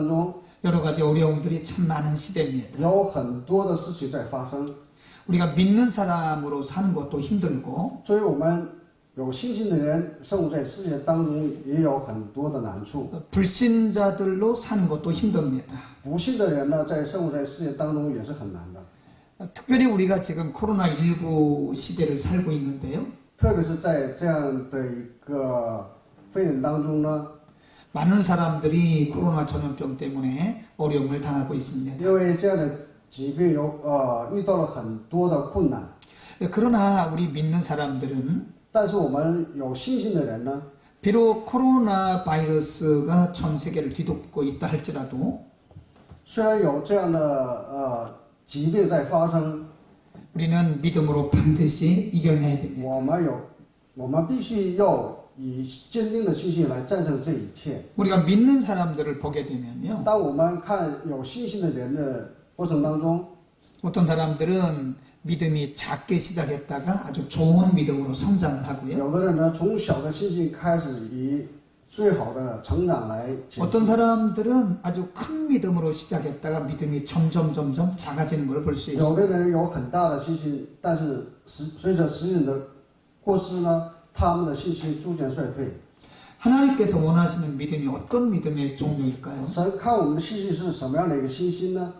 中 여러 가지 어려움들이 참 많은 시대입니다. 有很多的事情在发生， 우리가 믿는 사람으로 사는 것도 힘들고 所以我们有信心的人生活在世界当中也有很多的难处。 불신자들로 사는 것도 힘듭니다. 不信的人呢，在生活在世界当中也是很难的。 특별히 우리가 지금 코로나19 시대를 살고 있는데요. 特别是在这样的一个肺炎当中呢， 많은 사람들이 코로나 전염병 때문에 어려움을 당하고 있습니다. 因为这样的疾病遇到了很多的困难。 그러나 우리 믿는 사람들은 但是我们有信心的人呢， 비록 코로나 바이러스가 전 세계를 뒤덮고 있다 할지라도 虽然有这样的疾病在发生， 우리는 믿음으로 반드시 이겨내야 됩니다. 我们必须要以坚定的信心来战胜这一切。 우리가 믿는 사람들을 보게 되면요. 当我们看有信心的人的过程当中， 어떤 사람들은 믿음이 작게 시작했다가 아주 좋은 믿음으로 성장을 하고요. 有的人呢从小的信心开始以最好的成长来前 어떤 进。 사람들은 아주 큰 믿음으로 시작했다가 믿음이 점점 작아지는 걸 볼 수 有 있어요. 的人有很大的信心，但是随着时间的过世呢，他们的信心逐渐衰退。 하나님께서 원하시는 믿음이 어떤 믿음의 종류일까요? 神看我们的信心是什么样的一个信心呢？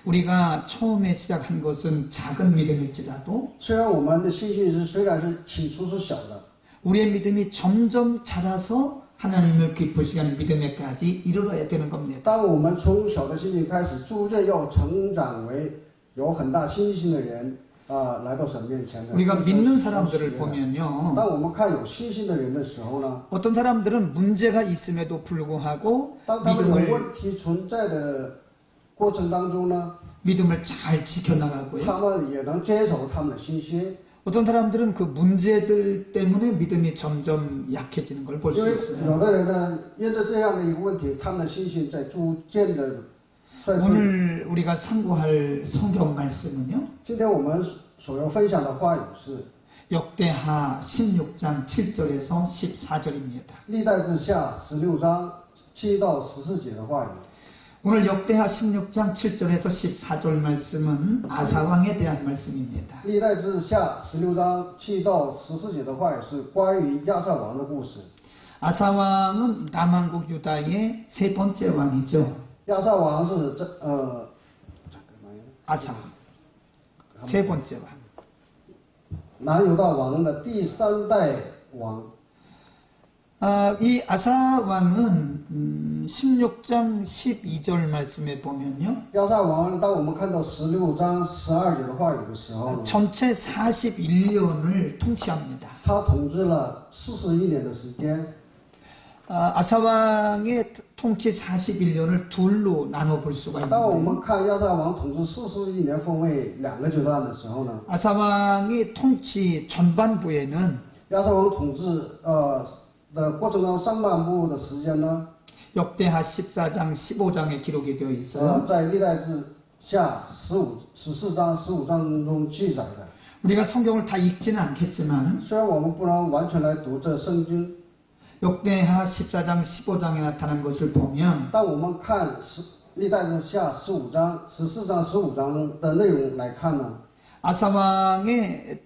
우리가 처음에 시작한 것은 작은 믿음일지라도 虽然我们的信心虽然是起初是小的， 우리의 믿음이 점점 자라서 하나님을 기쁘시게 하는 믿음에까지 이르러야 되는 겁니다. 当我们从小的信心开始，逐渐要成长为有很大信心的人来到神面前的。 우리가 믿는 사람들을 보면요. 当我们看有信心的人的时候呢， 어떤 사람들은 문제가 있음에도 불구하고 当他们有 믿음을 问题存在的过程当中呢， 믿음을 잘 지켜나가고요. 他们也能坚守他们的信心。 어떤 사람들은 그 문제들 때문에 믿음이 점점 약해지는 걸 볼 因 수 为 있어요. 有的人呢，因着这样的一个问题，他们的信心在逐渐的衰退。 오늘 우리가 상고할 성경 말씀은요. 今天我们所要分享的话语是 역대하 16장 7절에서 14절입니다. 历代志下16章7到14节的话语。 오늘 역대하 16장 7절에서 14절 말씀은 아사왕에 대한 말씀입니다. 历代志下16章7到14节的话语是关于亚萨王的故事。 아사왕은 남한국 유다의 세 번째 왕이죠. 亚萨王是아사 세 번째 왕. 南犹大王的第3代王。 이 아사 왕은 16장 12절 말씀에 보면요. 亚萨王，当我们看到16章12节的话语的时候呢， 전체 41년을 통치합니다. 他统治了41年的时间。 아사 왕의 통치 41년을 둘로 나눠 볼 수가 当我 있는데 们看亚萨王统治41年分为2个阶段的时候呢， 아사 왕의 통치 전반부에는 亚萨王统治的过程当中上半部的时间呢， 역대하 14장 15장에 기록이 되어 있어요. 在历代志下14章15章中记载的。 우리가 성경을 다 읽지는 않겠지만 虽然我们不能完全来读这圣经， 역대하 14장 15장에 나타난 것을 보면 但我们看历代志下14章15章的内容来看呢， 아사 왕의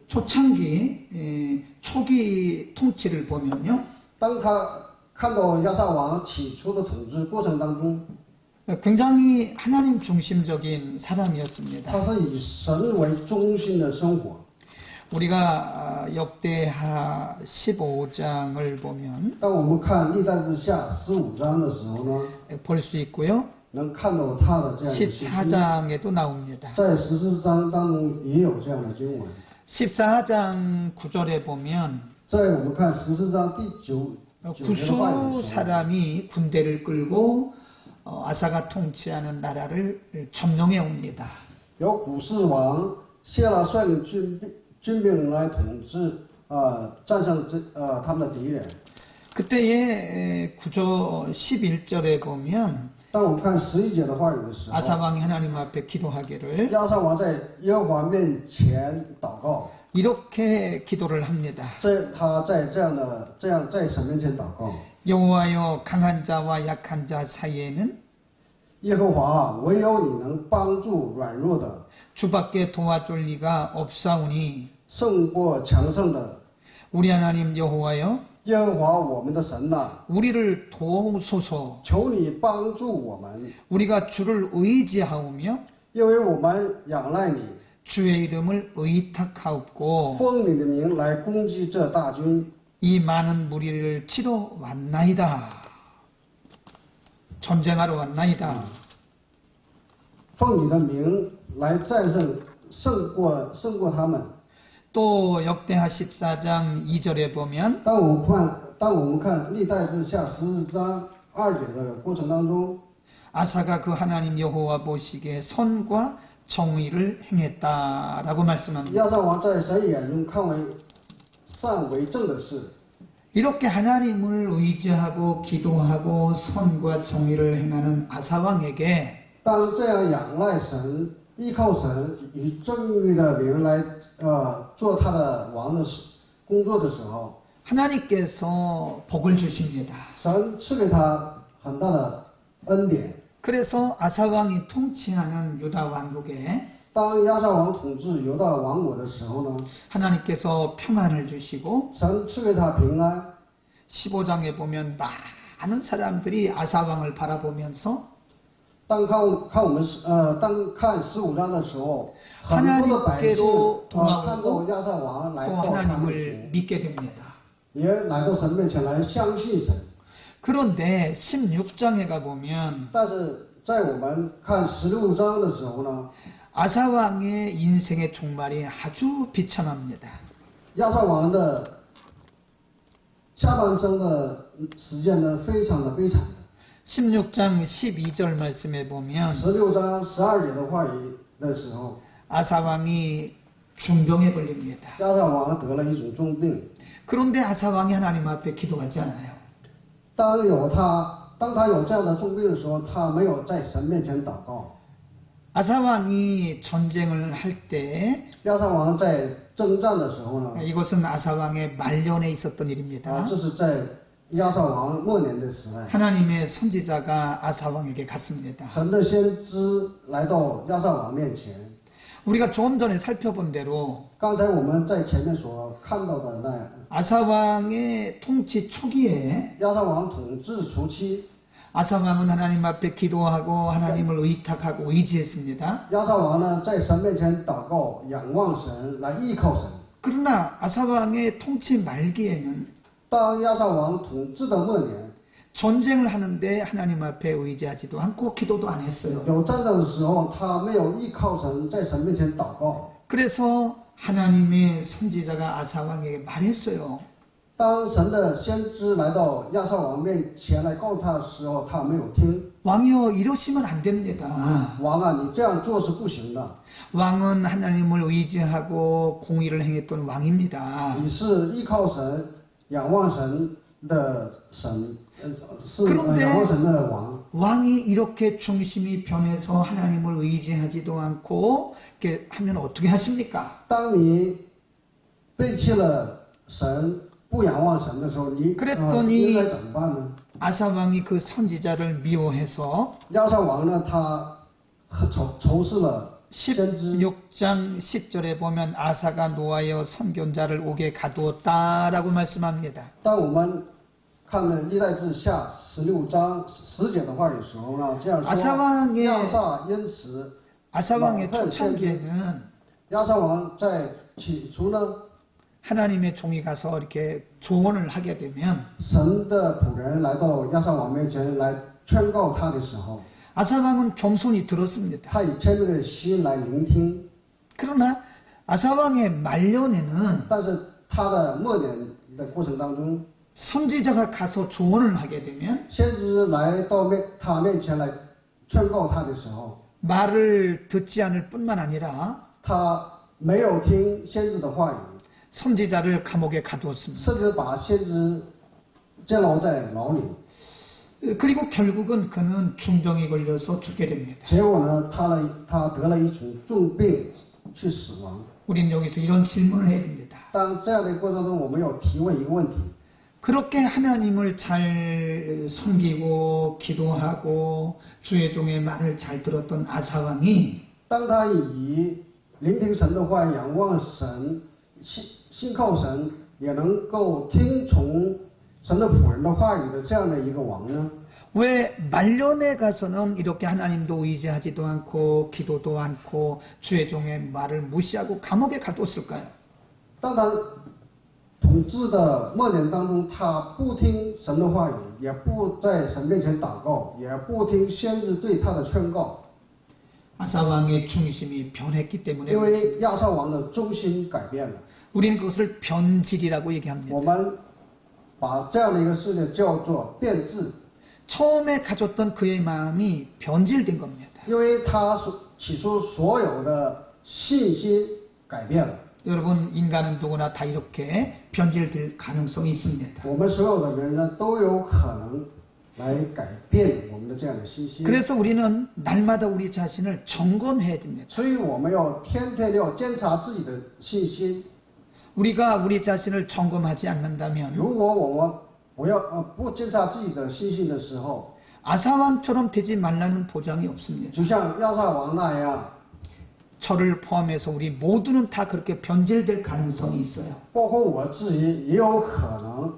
초창기 초기 통치를 보면요. 当他看到亚萨王起初的统治过程当中， 굉장히 하나님 중심적인 사람이었습니다. 他是以神为中心的生活。 우리가 역대하 15장을 보면 当我们看历代志下15章的时候呢， 볼 수 있고요. 能看到他的这样的信息。 14장에도 나옵니다. 在14章当中也有这样的经文。 14장 9절에 보면 在我们看14章第9节的话语 구수 的时候， 사람이 군대를 끌고 아사가 통치하는 나라를 점령해 옵니다. 有古士王谢拉率领军兵来统治，战胜他们的敌人。 그때의 구조 11절에 보면 当我们看11节的话语的时候， 아사 왕이 하나님 앞에 기도하기를 亚萨王在耶和华面前祷告， 이렇게 기도를 합니다. 他在在神面前祷告。 여호와여 강한 자와 약한 자 사이에는 耶和华，唯有你能帮助软弱的， 주밖에 도와줄 리가 없사오니 胜过强盛的。 우리 하나님 여호와여 耶和华我们的神呐、 우리를 도우소서. 求你帮助我们， 우리가 주를 의지하오며 因为我们仰赖你， 주의 이름을 의탁하옵고 奉你的名来攻击这大军。 이 많은 무리를 치러 왔나이다. 전쟁하러 왔나이다. 奉你的名来战胜，胜过他们。 또 역대하 14장 2절에 보면 当我们看历代志下14章2节的过程当中， 아사가 그 하나님 여호와 보시기에 선과 정의를 행했다라고 말씀합니다. 亚萨王在神眼中看为善为正的事。 이렇게 하나님을 의지하고 기도하고 선과 정의를 행하는 아사 왕에게 当这样仰赖神、依靠神，以正义的名来做他的王的工作的时候， 하나님께서 복을 주십니다. 神赐给他很大的恩典。 그래서 아사 왕이 통치하는 유다 왕국에 当亚萨王统治犹大王国的时候呢， 하나님께서 평안을 주시고 神赐给他平安。 15장에 보면 많은 사람들이 아사 왕을 바라보면서 当看我们当看15章的时候，很多的百姓 하나님께로 看到 돌아오고 亚萨王来 또 到他面 하나님을 前， 믿게 됩니다. 也来到神面前来相信神。 그런데 16장에 가보면 但是在我们看16章的时候呢， 아사 왕의 인생의 종말이 아주 비참합니다. 亚萨王的下半生的时间呢，非常的悲惨。 16장 12절 말씀에 보면 16章12节的话语的时候， 아사 왕이 중병에 걸립니다. 亚萨王得了一种重病。 그런데 아사 왕이 하나님 앞에 기도하지 않아요. 当他有这样的重病的时候，他没有在神面前祷告。 아사 왕이 전쟁을 할 때 亚萨王在征战的时候呢， 이것은 아사 왕의 말년에 있었던 일입니다. 这是在亚萨王末年的时代， 하나님의 선지자가 아사 왕에게 갔습니다. 神的先知来到亚萨王面前。 우리가 조금 전에 살펴본 대로 刚才我们在前面所看到的那样， 아사 왕의 통치 초기에 亚萨王统治初期， 아사 왕은 하나님 앞에 기도하고 하나님을 의탁하고 의지했습니다. 亚萨王呢在神面前祷告，仰望神，来依靠神。 그러나 아사 왕의 통치 말기에는 当亚萨王统治的末年， 전쟁을 하는데 하나님 앞에 의지하지도 않고 기도도 안 했어요. 有战争的时候，他没有依靠神，在神面前祷告。 그래서 하나님의 선지자가 아사 왕에게 말했어요. 当神的先知来到亚萨王面前来告诉他的时候，他没有听。 왕이여 이러시면 안 됩니다. 王啊，你这样做是不行的。 왕은 하나님을 의지하고 공의를 행했던 왕입니다. 你是依靠神、仰望神的神，是 그런데 仰望神的王。 왕이 이렇게 중심이 변해서 하나님을 의지하지도 않고 이렇게 하면 어떻게 하십니까? 当你背弃了神，不仰望神的时候，你 그랬더니 应该怎么办呢？ 아사 왕이 그 선지자를 미워해서 亚萨王呢，他仇视了先知。 16장 10절에 보면 아사가 노하여 선견자를 옥에 가두었다라고 말씀합니다. 当我们看了历代志下16章10节的话语时候呢，这样说： 아사 왕의 亚萨因此， 아사 왕의 초창기에는 亚萨王在起初呢， 하나님의 종이 가서 이렇게 조언을 하게 되면 神的仆人来到亚萨王面前来劝告他的时候， 아사 왕은 겸손히 들었습니다. 他以谦卑的心来聆听。 그러나 아사 왕의 말년에는 但是他的末年的过程当中， 선지자가 가서 조언을 하게 되면 先知来到他面前来劝告他的时候， 말을 듣지 않을 뿐만 아니라 他没有听先知的话语， 선지자를 감옥에 가두었습니다. 甚至把先知监牢在牢里。 그리고 결국은 그는 중병에 걸려서 죽게 됩니다. 结果呢，他得了一种重病，去死亡。 우리는 여기서 이런 질문을 해야 됩니다. 当这样的过程中，我们要提问一个问题： 그렇게 하나님을 잘 섬기고 기도하고 주의 종의 말을 잘 들었던 아사왕이 当他以聆听神的话、仰望神、信靠神，也能够听从神的仆人的话语的这样的一个王呢？ 왜 말년에 가서는 이렇게 하나님도 의지하지도 않고 기도도 않고 주의 종의 말을 무시하고 감옥에 가뒀을까요? 当他统治的末年当中，他不听神的话语，也不在神面前祷告，也不听先知对他的劝告。 아사왕의 중심이 변했기 때문에 因为亚萨王的中心改变了， 우리는 그것을 변질이라고 얘기합니다. 我们把这样的一个事情叫做变质， 처음에 가졌던 그의 마음이 변질된 겁니다. 因为他起初所有的信心改变了。 여러분 인간은 누구나 다 이렇게 변질될 가능성이 있습니다. 我们所有的人呢，都有可能来改变我们的这样的信心。 그래서 우리는 날마다 우리 자신을 점검해야 됩니다. 所以我们要天天要监察自己的信心。 우리가 우리 자신을 점검하지 않는다면 如果我们不监察自己的信心的时候， 아사왕처럼 되지 말라는 보장이 없습니다. 就像亚萨王那样， 저를 포함해서 우리 모두는 다 그렇게 변질될 가능성이 있어요. 包括我自己也有可能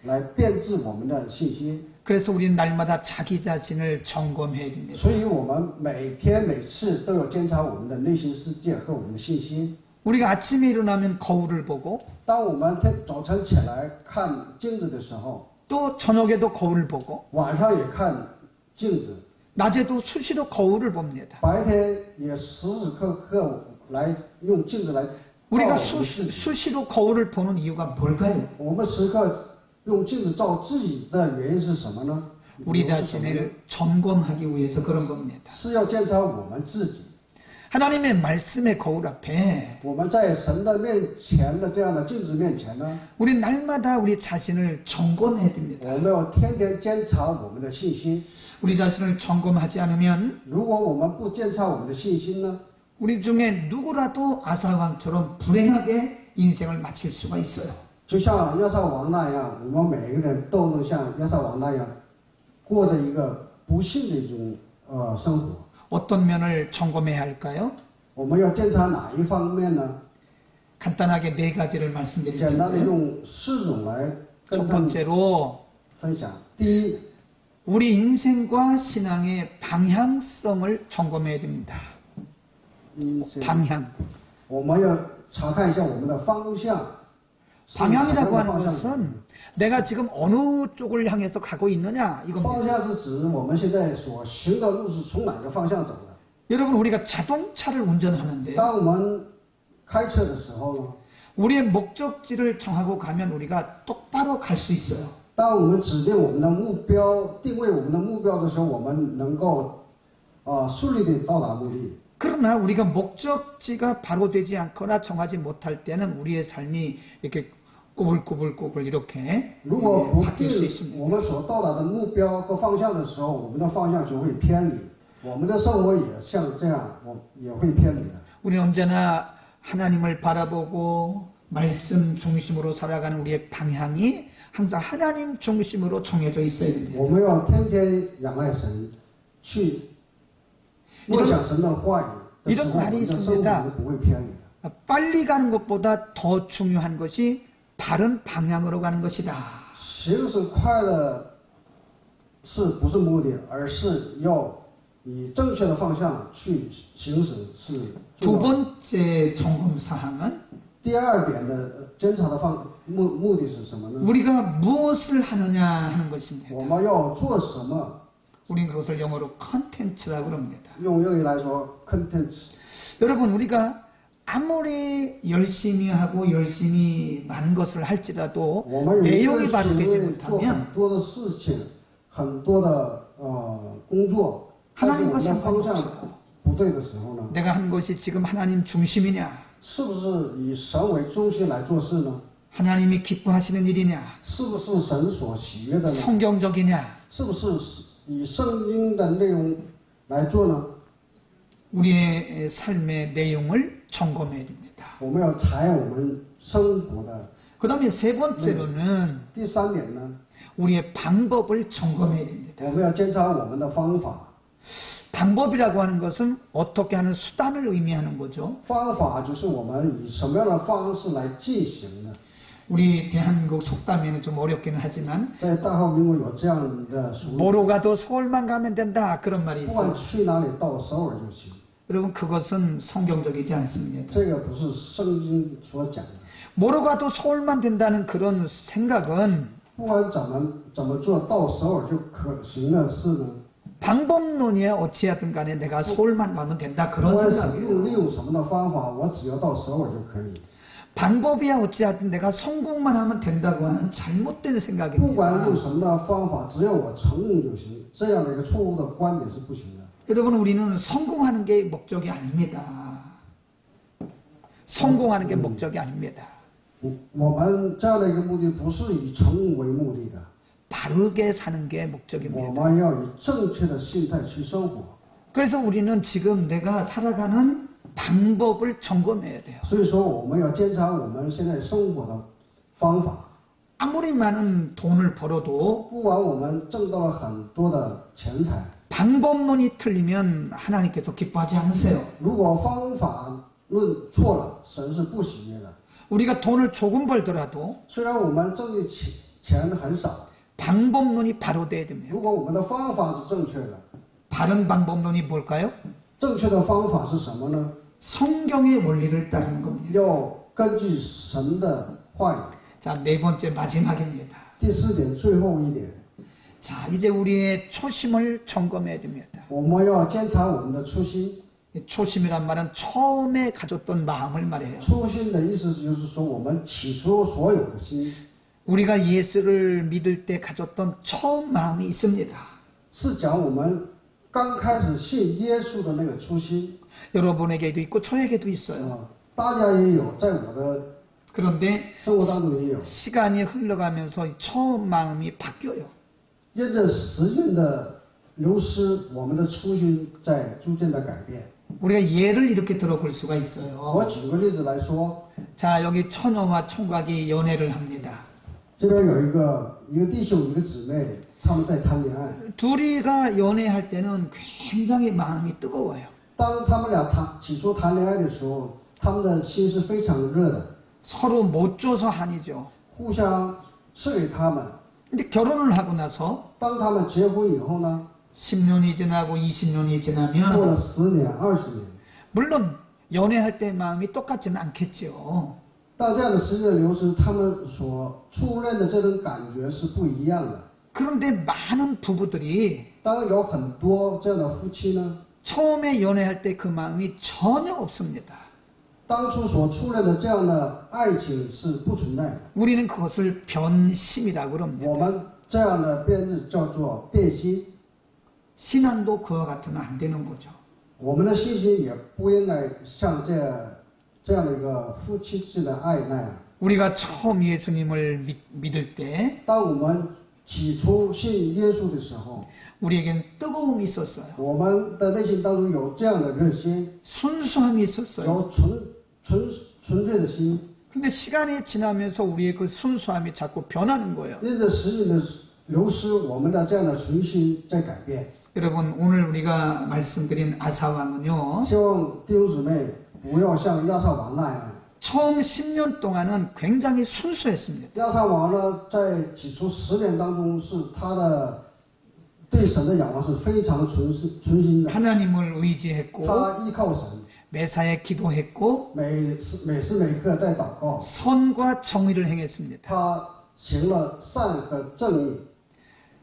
来变质我们的信心。 그래서 우리는 날마다 자기 자신을 점검해야 됩니다. 所以我们每天每次都要监察我们的内心世界和我们的信心。 우리가 아침에 일어나면 거울을 보고 当我们早晨起来看镜子的时候， 또 저녁에도 거울을 보고 晚上也看镜子， 낮에도 수시로 거울을 봅니다. 白天也时时刻刻来用镜子来照我 우리가 们自己。 수시로 거울을 보는 이유가 뭘까요? 我们时刻用镜子照自己的原因是什么呢？ 우리 자신을 점검하기 위해서 그런 겁니다. 是要监察我们自己。 하나님의 말씀의 거울 앞에 我们在神的面前的这样的镜子面前呢， 우리 날마다 우리 자신을 점검해야 됩니다. 我们要天天监察我们的信心。 우리 자신을 점검하지 않으면 如果我们不监察我们的信心呢， 우리 중에 누구라도 아사왕처럼 불행하게 인생을 마칠 수가 있어요. 就像亚萨王那样，我们每个人都能像亚萨王那样，过着一个不幸的一种生活。 어떤 면을 점검해야 할까요? 我们要监察哪一方面呢？ 간단하게 네 가지를 말씀드릴 简单的 텐데요. 用4种来 첫 跟他们 번째로 分享。第一， 우리 인생과 신앙의 방향성을 점검해야 됩니다. 방향. 我们要查看一下我们的方向。 방향이라고 하는 것은 내가 지금 어느 쪽을 향해서 가고 있느냐 方 이겁니다. 向是指我们现在所行的路是从哪个方向走的。 여러분 우리가 자동차를 운전하는데요. 当我们开车的时候呢， 우리의 목적지를 정하고 가면 우리가 똑바로 갈 수 있어요. 当我们指定我们的目标、定位我们的目标的时候，我们能够顺利的到达目的。 그러나 우리가 목적지가 바로 되지 않거나 정하지 못할 때는 우리의 삶이 이렇게 꾸불꾸불꾸불 이렇게 如果不 바뀔 수 定 있습니다. 我们所到达的目标和方向的时候，我们的方向就会偏离，我们的生活也像这样，也会偏离的。 우리는 언제나 하나님을 바라보고 말씀 중심으로 살아가는 우리의 방향이 항상 하나님 중심으로 정해져 있어야 됩니다. 我们要天天仰赖神，去默想神的话语的时候，我们的生活是不会偏离的。 빨리 가는 것보다 더 중요한 것이 바른 방향으로 가는 것이다. 行驶快的是不是目的，而是要以正确的方向去行驶是 두 重要的。 번째 점검 사항은 第二点的监察的目的是什么呢？ 우리가 무엇을 하느냐 하는 것입니다. 我们要做什么？ 우리는 그것을 영어로 컨텐츠라고 그럽니다. 用英语来说 ，contents。 여러분 우리가 아무리 열심히 하고 열심히 많은 것을 할지라도 我们有一 내용이 个 바로 되지 行做很 못하면 多的事情，很多的工作，但是我 하나님과 们的方 상관없어요. 向不对的时候呢， 내가 한 것이 지금 하나님 중심이냐 是不是以神为中心来做事呢？ 하나님이 기뻐하시는 일이냐 是不是神所喜悦的呢？ 성경적이냐 是不是以圣经的内容来做呢？ 우리의 삶의 내용을 점검해야 됩니다. 我们要查我们生活的그 다음에 세 번째로는 第三点呢， 우리의 방법을 점검해야 됩니다. 我们要检查我们的方法。 방법이라고 하는 것은 어떻게 하는 수단을 의미하는 거죠. 方法就是我们以什么样的方式来进行的。 우리 대한민국 속담에는 좀 어렵기는 하지만 在大韩民国有这样的俗语， 뭐로 가도 서울만 가면 된다 그런 말이 不管 있어요. 去哪里到首尔就行。 여러분 그것은 성경적이지 않습니다. 这个不是圣经所讲的。 뭐로 가도 서울만 된다는 그런 생각은 不管怎么做到首尔就可行的事呢？ 방법론이야 어찌하든 간에 내가 서울만 가면 된다 不 그런 管利 생각이에요. 用什么的方法，我只要到首尔就可以。 방법이야 어찌하든 내가 성공만 하면 된다고 하는 잘못된 不管 생각입니다. 用什么的方法，只要我成功就行。这样的一个错误的观点是不行的。 여러분 우리는 성공하는 게 목적이 아닙니다. 성공하는 게 목적이 아닙니다. 我们这样的一个目的不是以成功为目的的， 바르게 사는 게 我 목적입니다. 们要以正确的心态去生活。 그래서 우리는 지금 내가 살아가는 방법을 점검해야 돼요. 所以说，我们要检查我们现在生活的方法。 아무리 많은 돈을 벌어도 不管我们挣到了很多的钱财， 방법론이 틀리면 하나님께서 기뻐하지 않으세요. 如果方法论错了，神是不喜悦的。 우리가 돈을 조금 벌더라도 虽然我们挣的钱很少， 방법론이 바로 돼야 됩니다. 如果我们的方法是正确的， 바른 방법론이 뭘까요? 正确的方法是什么呢？ 성경의 원리를 따르는 겁니다. 要根据神的话语。 자, 네 번째 마지막입니다. 第四点，最后一点， 자, 이제 우리의 초심을 점검해야 됩니다. 我们要检查我们的初心。 초심이란 말은 처음에 가졌던 마음을 말해요. 初心的意思就是说，我们起初所有的心， 우리가 예수를 믿을 때 가졌던 처음 마음이 있습니다. 是讲我们刚开始信耶稣的那个初心。 여러분에게도 있고 저에게도 있어요. 大家也有，在我的 그런데 生活当中也有。 시간이 흘러가면서 처음 마음이 바뀌어요. 沿着时间的流失，我们的初心在逐渐的改变。 우리가 예를 이렇게 들어볼 수가 我 있어요. 举个例子来说， 자, 여기 처녀와 총각이 연애를 합니다. 这边有一个弟兄一个姊妹，他们在谈恋爱。 둘이가 연애할 때는 굉장히 마음이 뜨거워요. 当他们俩起初谈恋爱的时候，他们的心是非常热的， 서로 못 줘서 한이죠. 互相赐给他们。 근데 결혼을 하고 나서 当他们结婚以后呢， 10년이 지나고 20년이 过 지나면 了10年、20年， 물론 연애할 때 마음이 똑같지는 않겠죠. 当这样的时间的流失，他们所初恋的这种感觉是不一样的。 그런데 많은 부부들이 当有很多这样的夫妻呢， 처음에 연애할 때 그 마음이 전혀 없습니다. 当初所初恋的这样的爱情是不存在的。 우리는 그것을 변심이라고 我 그럽니다. 们这样的变质叫做变心。 신앙도 그와 같으면 안 되는 거죠. 我们的信心也不应该像这样的一个夫妻之间的爱那样。 우리가 처음 예수님을 믿을 때 当我们起初信耶稣的时候， 우리에겐 뜨거움이 있었어요. 我们的内心当中有这样的热心， 순수함이 있었어요. 有纯粹的心。 근데 시간이 지나면서 우리의 그 순수함이 자꾸 변하는 거예요. 因着时间的流失，我们的这样的纯心在改变。 여러분 오늘 우리가 말씀드린 아사왕은요. 希望弟兄姊妹不要像亚萨王那样。 처음 10년 동안은 굉장히 순수했습니다. 亚萨王呢，在起初10年当中，是他的对神的仰望是非常纯心的。 하나님을 의지했고 他依靠神， 매사에 기도했고 每时每刻在祷告， 선과 정의를 행했습니다. 他行了善和正义，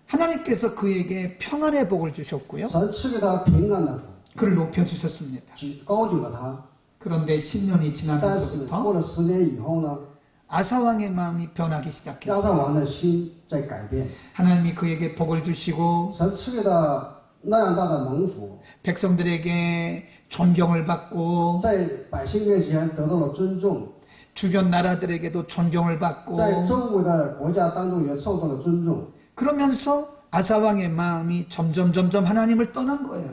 하나님께서 그에게 평안의 복을 주셨고요. 神赐给他平安的福， 그를 높여주셨습니다. 高举了他。 그런데 10년이 但是 지나면서부터 过了10年以后呢， 아사왕의 마음이 변하기 亚 시작했어요. 萨王的心在改变， 하나님이 그에게 복을 주시고 神赐给他那样大的蒙福， 백성들에게 존경을 받고 在百姓面前得到了尊重， 주변 나라들에게도 존경을 받고 在周围的国家当中也受到了尊重。 그러면서 아사왕의 마음이 점점 하나님을 떠난 거예요.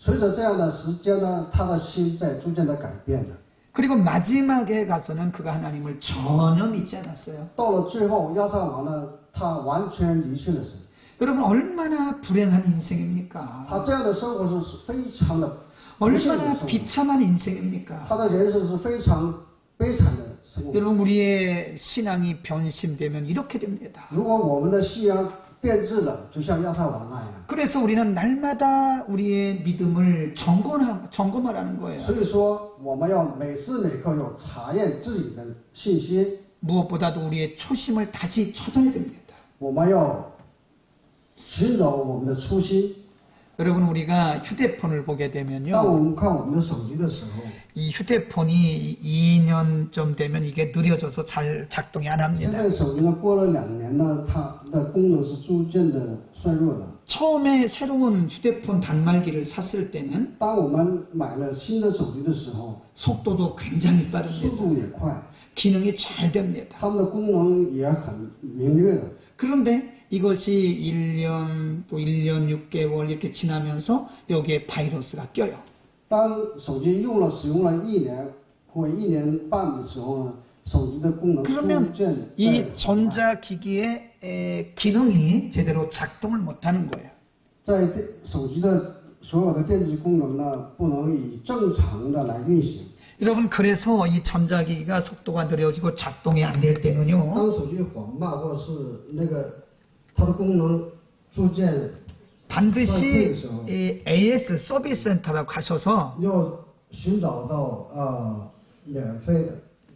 随着这样的时间呢，他的心在逐渐的改变着。 그리고 마지막에 가서는 그가 하나님을 전혀 믿지 않았어요. 到了最后，亚萨王呢，他完全离弃了神。 여러분 얼마나 불행한 인생입니까? 他这样的生活是非常的不幸的 얼마나 生活， 비참한 인생입니까? 他的人生是非常悲惨的生活。 여러분 우리의 신앙이 변심되면 이렇게 됩니다. 如果我们的信仰变质了，就像亚萨王那样， 그래서 우리는 날마다 우리의 믿음을 점검하라는 거예요. 所以说我们要每时每刻要查验自己的信心， 무엇보다도 우리의 초심을 다시 찾아야 됩니다. 我们要寻找我们的初心。 여러분 우리가 휴대폰을 보게 当 되면요. 我们看我们的手机的时候， 이 휴대폰이 2년쯤 되면 이게 느려져서 잘 작동이 안 现 합니다. 在手机呢过了2年呢，它的功能是逐渐的衰弱了。 처음에 새로운 휴대폰 단말기를 샀을 때는 当我们买了新的手机的时候， 속도도 굉장히 速 빠릅니다. 度也快， 기능이 잘 됩니다. 它们的功能也很明略的。 그런데 이것이 1년 또 1년 6개월 이렇게 지나면서 여기에 바이러스가 껴요. 当手机使用了1年或1年半的时候呢，手机的功能 그러면 逐渐 이 전자기기의 기능이 제대로 작동을 못하는 거예요. 在手机的所有的电子功能呢，不能以正常的来运行。 여러분 그래서 이 전자기기가 속도가 느려지고 작동이 안 될 때는요. 当手机缓慢或者是它的功能逐渐 반드시 이 AS 서비스 센터라고 가셔서 要寻找到免费的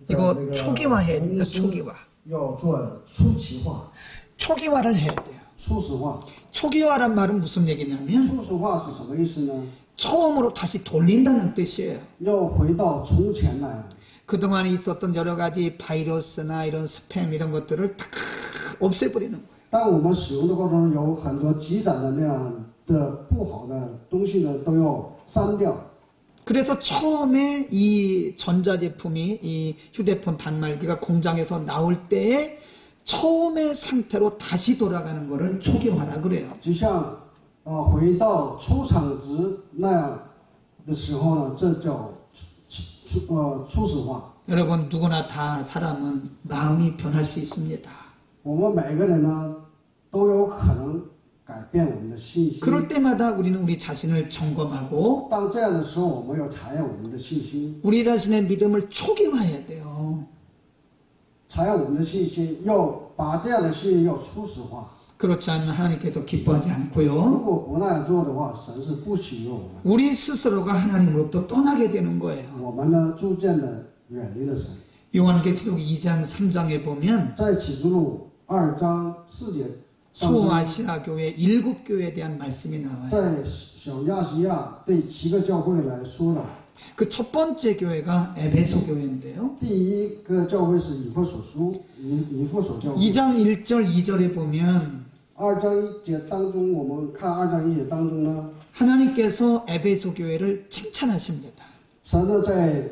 이거 那个 초기화해야 公 됩니다. 司 초기화. 要做初期化、 초기화를 해야 돼요. 初始化。 초기화란 말은 무슨 얘기냐면 初始化是什么意思呢？ 처음으로 다시 돌린다는 뜻이에요. 要回到从前来。 그동안에 있었던 여러 가지 바이러스나 이런 스팸 이런 것들을 다 없애버리는 거예요. 当我们使用的过程中，有很多积攒的那样的不好的东西呢，都要删掉。 그래서 처음에 이 전자제품이 이 휴대폰 단말기가 공장에서 나올 때에 처음의 상태로 다시 돌아가는 거를 초기화라 그래요. 就像回到出厂值那样的时候呢，这叫初始化。 여러분 누구나 다 사람은 마음이 변할 수 있습니다. 我们每个人呢，都有可能改变我们的信心。 그럴 때마다 우리는 우리 자신을 점검하고 当这样的时候，我们要查验我们的信心， 우리 자신의 믿음을 초기화해야 돼요. 查验我们的信心，要把这样的信心要初始化。 그렇지 않으면 하나님께서 기뻐하지 如 않고요. 果不那样做的话，神是不喜悦我们。 우리 스스로가 하나님으로부터 떠나게 되는 거예요. 我们呢，逐渐的远离了神。 요한계시록 2장 3장에 보면 在启示录2章4节当中， 소아시아 교회 7교회에 대한 말씀이 나와요. 在小亚细亚对7个教会来说的， 그 첫 번째 교회가 에베소 교회인데요. 第一个教会是以弗所教会。 2장 1절 2절에 보면 2章1节当中，我们看2章1节当中呢， 하나님께서 에베소 교회를 칭찬하십니다. 神呢在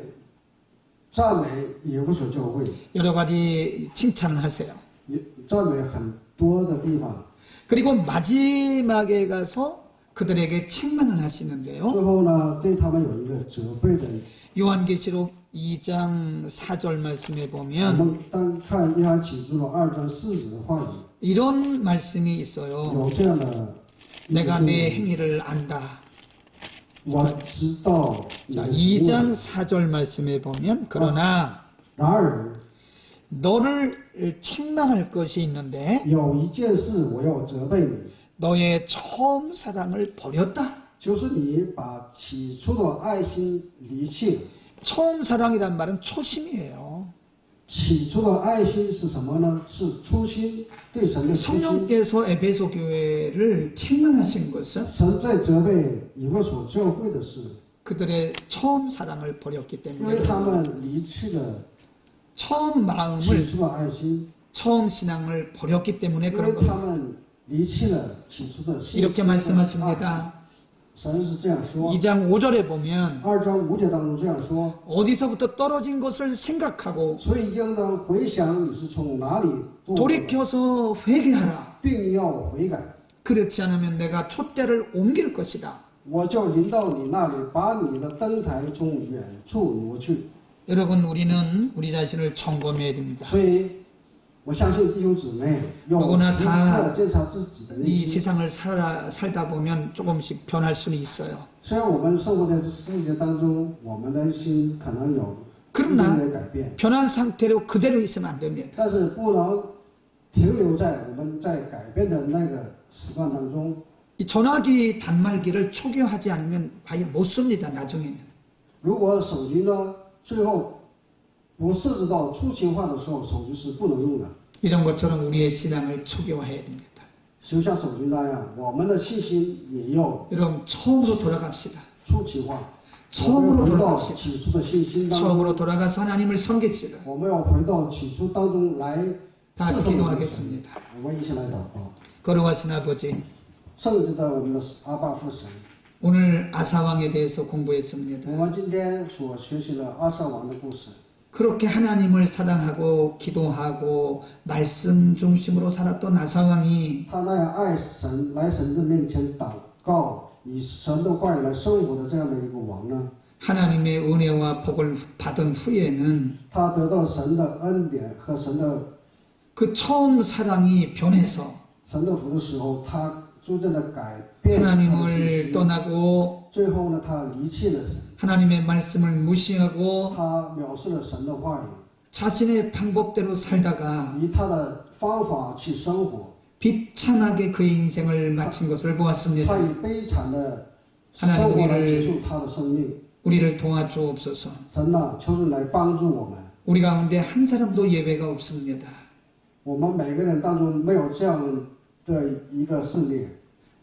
赞美以弗所教会， 여러 가지 칭찬을 하세요. 赞美很多的地方。 그리고 마지막에 가서 그들에게 책망을 하시는데요. 最后呢，对他们有一个责备的。 요한계시록 2장 4절 말씀에 我 보면 们单看约翰启示录2章4节的话语， 이런 말씀이 있어요. 有这样的。 내가 내 행위를 안다. 我知道你 자, 的行为 2장 4절 말씀에 보면 그러나 然而 너를 책망할 것이 있는데 有一件事我要责备你， 너의 처음 사랑을 버렸다. 就是你把起初的爱心离弃了。 처음 사랑이란 말은 초심이에요. 起初的爱心是什么呢？是初心，对神的初心。 성령께서 에베소 교회를 책망하신 것은 神在责备以弗所教会的是， 그들의 처음 사랑을 버렸기 因 때문에 为他们离弃了 처음 起 마음을 初的爱心， 처음 신앙을 버렸기 때문에 因为 그런 他 겁니다. 们离弃了起初的信心。 이렇게 말씀하십니다. 神是这样说。 2장 5절에 보면 2章5节当中这样说， 어디서부터 떨어진 것을 생각하고 所以应当回想你是从哪里堕落的， 돌이켜서 회개하라. 并要悔改。 그렇지 않으면 내가 촛대를 옮길 것이다. 我就临到你那里，把你的灯台从远处挪去。 여러분, 우리는 우리 자신을 점검해야 됩니다. 所以我相信弟兄姊妹要 누구나 时 다 刻检查自己的内 이 心。 세상을 살다 보면 조금씩 변할 수는 있어요. 虽然我们生活在这世界当中，我们的心可能有一定 그러나 的改变， 변한 상태로 그대로 있으면 안 됩니다. 但是不能停留在我们在改变的那个习惯当中。 이 전화기 단말기를 초기화하지 않으면 아예 못 씁니다. 나중에는. 如果手机呢最后不设置到初期化的时候，手机是不能用的。 이런 것처럼 우리의 신앙을 초기화해야 됩니다. 就像手机那样，我们的信心也要 여러분, 처음으로 돌아갑시다. 初期化。我们 처음으로 要回到 돌아갑시다. 起初的信心当中， 처음으로 돌아가서 하나님을 섬깁시다. 我们要回到起初当中来 다 같이 侍奉我们的神 기도하겠습니다. 我们一起来祷告。 거룩하신 아버지, 圣洁的我们的阿爸父神， 오늘 아사왕에 대해서 공부했습니다. 我们今天所学习的阿萨王的故事， 그렇게 하나님을 사랑하고 기도하고 말씀 중심으로 살았던 아사왕이 他那样爱神，来神的面前祷告，以神的话语来生活的这样的一个王呢， 하나님의 은혜와 복을 받은 후에는 他得到神的恩典和神的 그 처음 사랑이 변해서 神的福的时候，他逐渐的改变他的信 하나님을 心 떠나고 最后呢，他离弃了神， 하나님의 말씀을 무시하고 他藐视了神的话语， 자신의 방법대로 살다가 以他的方法去生活， 비참하게 그의 인생을 마친 것을 他 보았습니다. 以悲惨的生活来结束他的生命。 우리를 도와주옵소서. 神啊，求主来帮助我们。 우리 가운데 한 사람도 예외가 없습니다. 我们每个人当中没有这样的一个事例，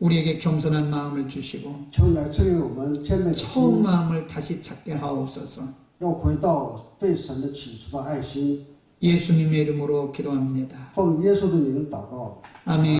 우리에게 겸손한 마음을 주시고 求你来赐给我们谦卑的 처음 心， 마음을 다시 찾게 하옵소서. 要回到对神的起初的爱心。 예수님의 이름으로 기도합니다. 奉耶稣的名祷告。 아멘.